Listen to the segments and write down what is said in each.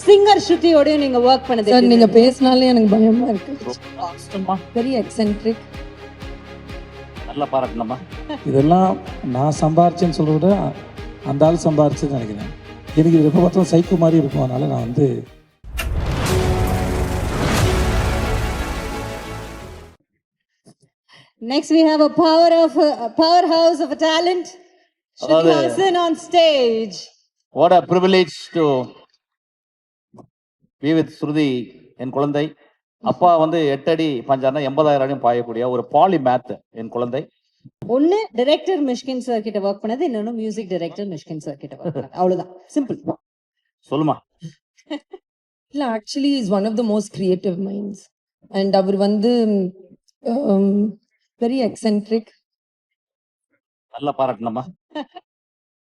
Singer ஸ்ருதியோடய நீங்க work பண்ணது sir நீங்க பேசினாலே எனக்கு பயமா இருக்கு. Very eccentric. நல்லா பாராட்டணுமா? இதெல்லாம் நான் சம்பாரிச்சேன்னு சொல்றத விட அந்த ஆள் சம்பாரிச்சுன்னு நினைக்கிறேன். எனக்கு இது எப்போ பார்த்தாலும் சைக்கோ மாதிரி இருக்கும். அதனால நான் வந்து Next we have a powerhouse of a talent, Shruti Haasan on stage. What a privilege to be with Shruti. என் குழந்தை அப்பா வந்து 8 அடி பாஞ்சாருன்னா 80,000 அடியும் பாயக்கூடிய ஒரு பாலிமேத் என் குழந்தை. ஒன்னு டைரக்டர் மிஷ்கின் சார் கிட்ட ஒர்க் பண்ணது, இன்னொன்னு மியூசிக் டைரக்டர் மிஷ்கின் சார் கிட்ட ஒர்க் பண்ணது. அவ்வளவுதான், சிம்பிள். சொல்லுமா? இல்ல, actually is one of the most creative minds and அவர் வந்து வெரி எக்ஸென்ட்ரிக் நல்லா பாராட்டணுமா?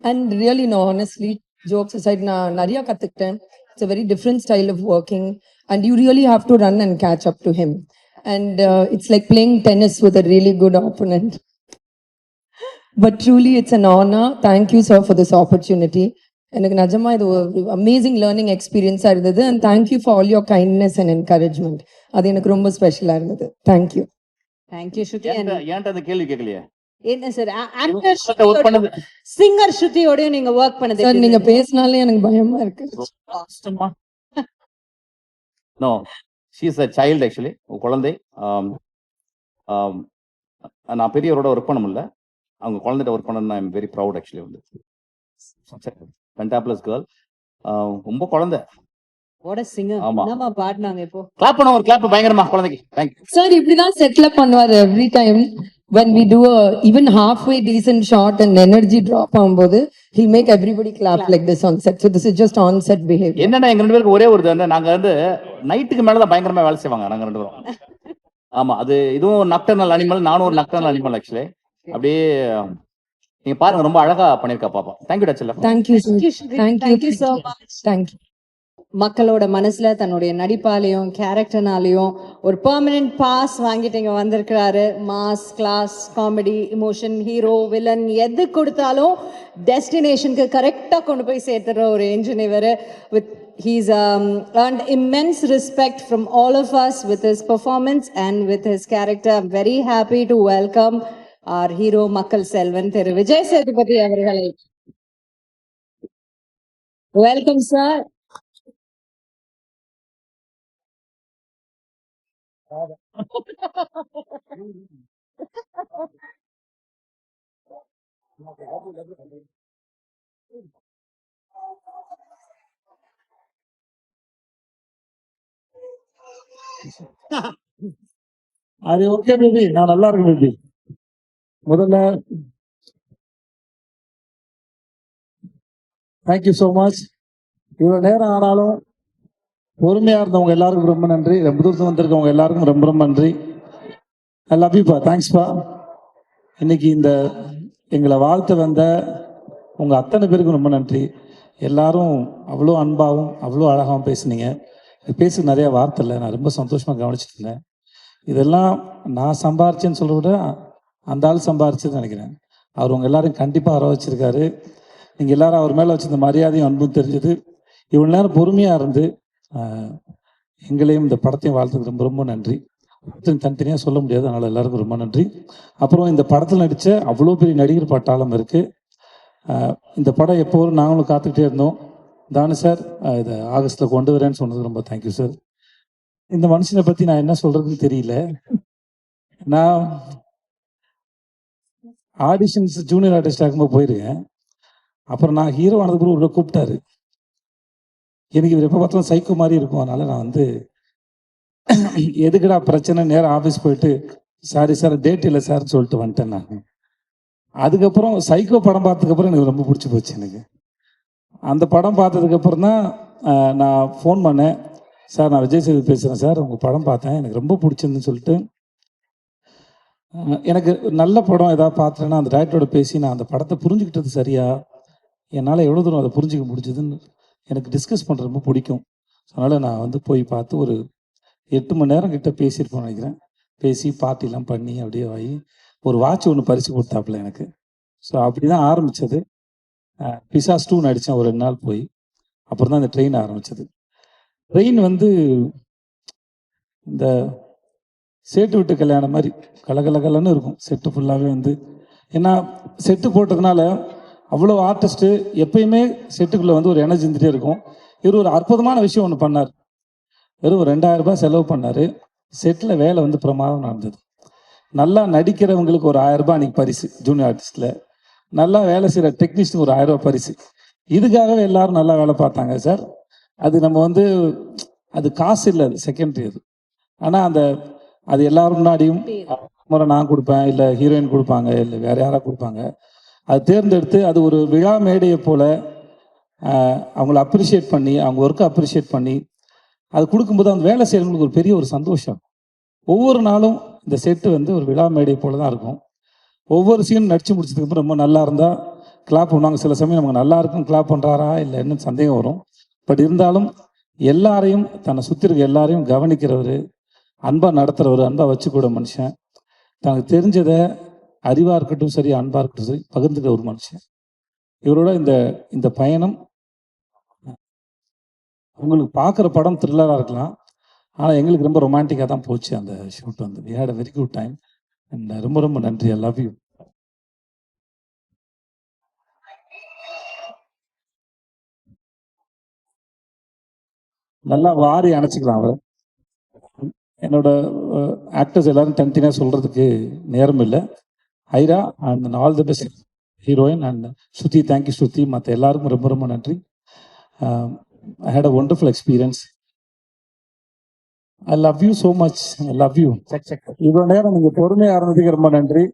And really no honestly jokes aside நான் நிறைய கத்துக்கிட்டேன். It's a very different style of working and you really have to run and catch up to him and it's like playing tennis with a really good opponent. But truly it's an honor. Thank you sir for this opportunity. எனக்கு நிஜமா இது ஒரு amazing learning எக்ஸ்பீரியன்ஸாக இருந்தது and thank you for all your kindness and encouragement. அது எனக்கு ரொம்ப ஸ்பெஷலாக இருந்தது. தேங்க்யூ. தேங்க்யூ ஸ்ருதி. ஏன்ட்ட அந்த கேள்வி கேட்கலையே? என்ன சார், ஆக்டர் சிங்கர் ஸ்ருதியோடய நீங்க ஒர்க் பண்ணது சார் நீங்க பேசினாலே எனக்கு பயமா இருக்கு. No, she is a child actually. குழந்தை. நான் பெரியவரோட ஒர்க் பண்ண முடியல, அவங்க குழந்தைகிட்ட ஒர்க் பண்ணணும்னு I am very proud actually. வந்து ஃபென்டாபிளஸ் கேர்ள். ரொம்ப குழந்தை. What a singer. ஆமா. என்னமா பாடுனாங்க இப்போ? கிளாப் பண்ண, ஒரு கிளாப் பயங்கரமா குழந்தைக்கு. Thank you sir. இப்படிதான் செட்டில் அப் பண்ணுவார் every time when we do a even halfway decent shot and energy drop ஆகும்போது he'll make everybody clap like this on set. So this is just on set behavior. என்னன்னா எங்க ரெண்டு பேருக்கு ஒரே ஒரு இது, நாங்க வந்து நைட்டுக்கு மேலதான் பயங்கரமா வேலை செய்வாங்க நாங்க ரெண்டு பேரும். ஆமா, அது இதுவும் நக்டர்னல் அனிமல், நானும் ஒரு நக்டர்னல் அனிமல் ஆக்சுவலி. அப்படியே நீங்க பாருங்க, ரொம்ப அழகா பண்ணிருக்கா பாப்பா. Thank you டச்சல. Thank you sir. Thank you so much. Thank you. மக்களோட மனசுல தன்னுடைய நடிப்பாலையும் கேரக்டர்னாலையும் ஒரு பெர்மனன்ட் பாஸ் வாங்கிட்டு இங்க வந்திருக்கிறாரு. Mass, class, comedy, emotion, hero, villain எது கொடுத்தாலும் டெஸ்டினேஷனுக்கு கரெக்டா கொண்டு போய் சேர்த்துற ஒரு engineer. With he's earned immense respect from all of us with his performance and with his character. I'm very happy to welcome our hero மக்கள் செல்வன் திரு விஜய் சேதுபதி அவர்களை. Welcome sir. அது ஓகே பேபி, நான் நல்லா இருக்கேன் பேபி. முதல்ல தேங்க்யூ ஸோ மச். இவ்வளோ நேரம் ஆனாலும் பொறுமையா இருந்தவங்க எல்லாருக்கும் ரொம்ப நன்றி. ரொம்ப தூரத்தில் வந்திருக்கவங்க எல்லாருக்கும் ரொம்ப ரொம்ப நன்றி. ஐ லவ் யூ பா. தேங்க்ஸ்பா. இன்னைக்கு இந்த எங்களை வாழ்த்து வந்த உங்க அத்தனை பேருக்கும் ரொம்ப நன்றி. எல்லாரும் அவ்வளோ அன்பாகவும் அவ்வளோ அழகாகவும் பேசுனீங்க. பேச நிறைய வார்த்தை இல்லை, நான் ரொம்ப சந்தோஷமாக கவனிச்சுட்டு இருந்தேன். இதெல்லாம் நான் சம்பாரிச்சேன்னு சொல்கிறத விட அந்த ஆள் சம்பாரிச்சுன்னு நினைக்கிறேன். அவர் உங்கள் எல்லாரும் கண்டிப்பாக வர வச்சிருக்காரு. நீங்கள் எல்லாரும் அவர் மேலே வச்சிருந்த மரியாதையும் அன்பும் தெரிஞ்சது. இவ்வளோ நேரம் பொறுமையாக இருந்து எங்களையும் இந்த படத்தையும் வாழ்த்துக்கு ரொம்ப ரொம்ப நன்றி. தனித்தனியாக சொல்ல முடியாது, அதனால் எல்லாருக்கும் ரொம்ப நன்றி. அப்புறம் இந்த படத்தில் நடித்த அவ்வளோ பெரிய நடிகர் பட்டாளம் இருக்குது. இந்த படம் எப்போதும் நாங்களும் காத்துக்கிட்டே இருந்தோம். தானு சார் இதை ஆகஸ்ட்டில் கொண்டு வரேன்னு சொன்னது ரொம்ப தேங்க்யூ சார். இந்த மனுஷனை பற்றி நான் என்ன சொல்கிறதுன்னு தெரியல. நான் ஆடிஷன்ஸ் ஜூனியர் ஆர்டிஸ்ட் ஆகும்போது போயிருக்கேன். அப்புறம் நான் ஹீரோ ஆனதுக்கு ஒரு கூப்பிட்டாரு. எனக்கு இவர் எப்போ பார்த்தாலும் சைக்கோ மாதிரி இருக்கும். அதனால நான் வந்து எதுக்குடா பிரச்சனை, நேரம் ஆஃபீஸ் போயிட்டு சாரி சார் டேட் இல்லை சார்ன்னு சொல்லிட்டு வந்துட்டேன் நான். அதுக்கப்புறம் சைக்கோ படம் பார்த்ததுக்கப்புறம் எனக்கு ரொம்ப பிடிச்சி போச்சு. எனக்கு அந்த படம் பார்த்ததுக்கப்புறம் தான் நான் ஃபோன் பண்ணேன். சார் நான் விஜய் சேது பேசுகிறேன் சார், உங்கள் படம் பார்த்தேன், எனக்கு ரொம்ப பிடிச்சிருந்துன்னு சொல்லிட்டு. எனக்கு நல்ல படம் ஏதாவது பார்த்துட்டேன்னா அந்த டேரக்டரோட பேசி நான் அந்த படத்தை புரிஞ்சுக்கிட்டது சரியா, என்னால் எவ்வளோ தூரம் அதை புரிஞ்சிக்க முடிஞ்சதுன்னு எனக்கு டிஸ்கஸ் பண்ணுறது ரொம்ப பிடிக்கும். அதனால் நான் வந்து போய் பார்த்து ஒரு 8 மணி நேரம் கிட்ட பேசியிருப்போம் நினைக்கிறேன். பேசி பார்ட்டிலாம் பண்ணி அப்படியே ஆகி ஒரு வாட்ச் ஒன்று பரிசு கொடுத்தாப்புல எனக்கு. ஸோ அப்படி தான் ஆரம்பித்தது. பிசாஸ் 2 நடித்தேன் ஒரு 2 நாள் போய். அப்புறம் தான் இந்த ட்ரெயின் ஆரம்பித்தது. ட்ரெயின் வந்து இந்த சேட்டு விட்டு கல்யாணம் மாதிரி கலகலன்னு இருக்கும் செட்டு ஃபுல்லாகவே வந்து. ஏன்னா செட்டு போட்டதுனால அவ்வளோ ஆர்டிஸ்ட்டு எப்பயுமே செட்டுக்குள்ளே வந்து ஒரு எனர்ஜி இருந்துகிட்டே இருக்கும். இவர் ஒரு அற்புதமான விஷயம் ஒன்று பண்ணார். வெறும் 2000 ரூபாய் செலவு பண்ணார். செட்டில் வேலை வந்து பிரமாதம் நடந்தது. நல்லா நடிக்கிறவங்களுக்கு ஒரு 1000 ரூபாய் அன்றைக்கி பரிசு ஜூனியர் ஆர்டிஸ்டில். நல்லா வேலை செய்கிற டெக்னீஷியனுக்கு ஒரு 1000 ரூபாய் பரிசு. இதுக்காகவே எல்லாரும் நல்லா வேலை பார்த்தாங்க சார். அது நம்ம வந்து அது காசு இல்லை, அது செகண்டரி அது. ஆனால் அது எல்லாரும் முன்னாடியும் முறை நான் கொடுப்பேன், இல்லை ஹீரோயின் கொடுப்பாங்க, இல்லை வேறு யாராவது கொடுப்பாங்க. அது தேர்ந்தெடுத்து அது ஒரு விழா மேடையை போல் அவங்கள அப்ரிஷியேட் பண்ணி, அவங்க ஒர்க்கை அப்ரிஷியேட் பண்ணி அது கொடுக்கும்போது அந்த வேலை செய்கிறவங்களுக்கு ஒரு பெரிய ஒரு சந்தோஷம். ஒவ்வொரு நாளும் இந்த செட்டு வந்து ஒரு விழா மேடை போல தான் இருக்கும். ஒவ்வொரு சீனும் நடித்து முடிச்சதுக்கப்புறம் ரொம்ப நல்லா இருந்தால் கிளாப் பண்ணுவாங்க. சில சமயம் நமக்கு நல்லா இருக்கும் கிளாப் பண்ணுறாரா இல்லை என்ன சந்தேகம் வரும். பட் இருந்தாலும் எல்லாரையும் தன்னை சுற்றி இருக்க எல்லாரையும் கவனிக்கிறவர், அன்பாக நடத்துகிறவர், அன்பாக வச்சுக்கூட மனுஷன், தனக்கு தெரிஞ்சதை அறிவாக இருக்கட்டும் சரி, அன்பாக இருக்கட்டும் சரி பகிர்ந்துக்கிற ஒரு மனுஷன். இவரோட இந்த பயணம் உங்களுக்கு பார்க்குற படம் த்ரில்லராக இருக்கலாம், ஆனால் எங்களுக்கு ரொம்ப ரொமான்டிக்காக தான் போச்சு அந்த ஷூட் வந்து. We had a very good time and ரொம்ப ரொம்ப நன்றி. I love you. நல்லா வாரி அணைச்சிக்கலாம் அவரை. என்னோட ஆக்டர்ஸ் எல்லாரும் தனித்தனியாக சொல்கிறதுக்கு நேரம் இல்லை. Airaa and all the best heroine and Shruti. Thank you Shruti. மற்ற எல்லாருக்கும் ரொம்ப ரொம்ப நன்றி. I had a wonderful experience. I love you so much. I love you. இவ்வளோ நேரம் நீங்கள் பொறுமையாக இருந்ததுக்கு ரொம்ப நன்றி.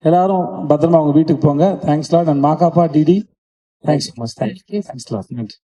எல்லாரும் பத்திரமா அவங்க வீட்டுக்கு போங்க. Thanks lot. And Makapa DD thanks so much. Thanks lot. நன்றி.